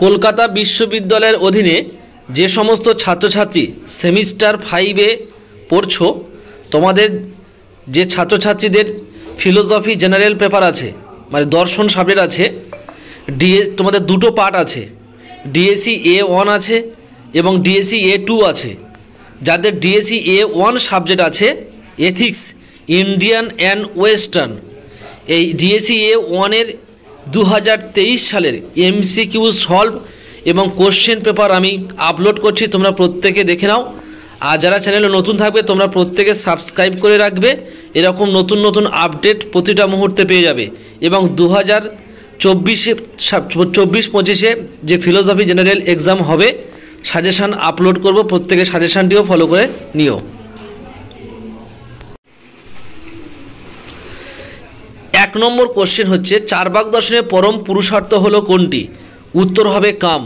কলকাতা বিশ্ববিদ্যালয়ের অধীনে যে সমস্ত ছাত্রছাত্রী সেমিস্টার 5-এ পড়ছো, তোমাদের যে ছাত্রছাত্রীদের ফিলোসফি জেনারেল পেপার আছে, মানে দর্শন সাবজেক্ট আছে, তোমাদের দুটো পার্ট আছে, ডিএসসি A1 আছে এবং ডিএসসি A2 আছে। যাদের ডিএসসি A1 সাবজেক্ট আছে এথিক্স, ইন্ডিয়ান অ্যান্ড ওয়েস্টার্ন, এই ডিএসসি A1-এর 2023 সালের MCQ সলভ এবং কোশ্চেন পেপার আমি আপলোড করছি, তোমরা প্রত্যেকে দেখে নাও। আর যারা চ্যানেলে নতুন থাকবে তোমরা প্রত্যেকে সাবস্ক্রাইব করে রাখবে, এরকম নতুন নতুন আপডেট প্রতিটা মুহূর্তে পেয়ে যাবে। এবং 2024-25-এ যে ফিলোসফি জেনারেল এক্সাম হবে সাজেশান আপলোড করব, প্রত্যেকে সাজেশানটিও ফলো করে নিও। 1 নম্বর কোশ্চেন হচ্ছে, চারবাক দর্শনের পরম পুরুষার্থ হলো কোনটি? উত্তর হবে কাম।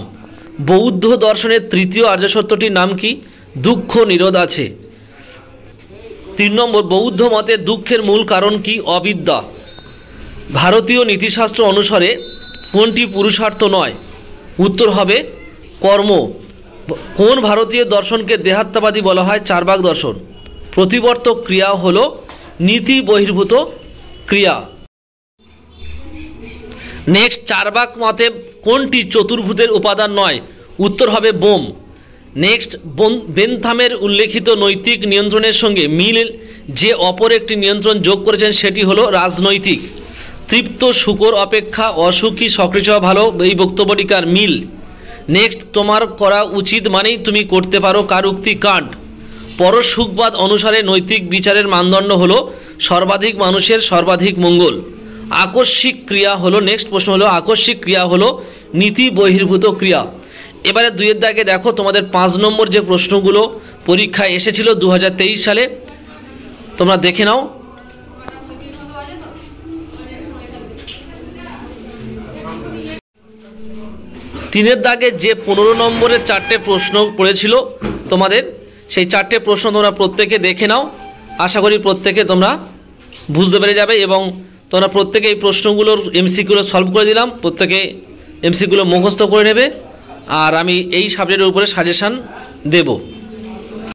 বৌদ্ধ দর্শনের তৃতীয় আর্যসত্যটির নাম কি? দুঃখ নিরোধ আছে। 3 নম্বর, বৌদ্ধ মতে দুঃখের মূল কারণ কি? অবিদ্যা। ভারতীয় নীতিশাস্ত্র অনুসারে কোনটি পুরুষার্থ নয়? উত্তর হবে কর্ম। কোন ভারতীয় দর্শনকে দেহাত্মবাদী বলা হয়? চারবাক দর্শন। প্রতিবর্তক ক্রিয়া হলো নীতি বহির্ভূত ক্রিয়া। নেক্সট, চারবাক মতে কোনটি চতুর্ভুজের উপাদান নয়? উত্তর হবে বোম। নেক্সট, বেনথামের উল্লেখিত নৈতিক নিয়ন্ত্রণের সঙ্গে মিল যে অপর একটি নিয়ন্ত্রণ যোগ করেছেন সেটি হলো রাজনৈতিক। তৃপ্ত শুকর অপেক্ষা অসুখী সক্রিয় ভালো, এই বক্তব্যটিকার মিল। নেক্সট, তোমার করা উচিত মানেই তুমি করতে পারো, কার উক্তি? কান্ট। পরসুখবাদ অনুসারে নৈতিক বিচারের মানদণ্ড হলো সর্বাধিক মানুষের সর্বাধিক মঙ্গল। আকস্মিক ক্রিয়া হলো, নেক্সট প্রশ্ন হলো আকস্মিক ক্রিয়া হলো নীতি বহির্ভূত ক্রিয়া। এবারে 2-এর দাগে দেখো, তোমাদের 5 নম্বর যে প্রশ্নগুলো পরীক্ষায় এসেছিল 2023 সালে, তোমরা দেখে নাও। তিনের দাগে যে 15 নম্বরের 4টে প্রশ্ন পড়েছিল তোমাদের, সেই 4টে প্রশ্ন তোমরা প্রত্যেকে দেখে নাও। আশা করি প্রত্যেকে তোমরা বুঝতে পেরে যাবে এবং তোমরা প্রত্যেকে এই প্রশ্নগুলোর MCQগুলো সলভ করে দিলাম, প্রত্যেকে MCQগুলো মুখস্থ করে নেবে। আর আমি এই সাবজেক্টের উপরে সাজেশান দেব।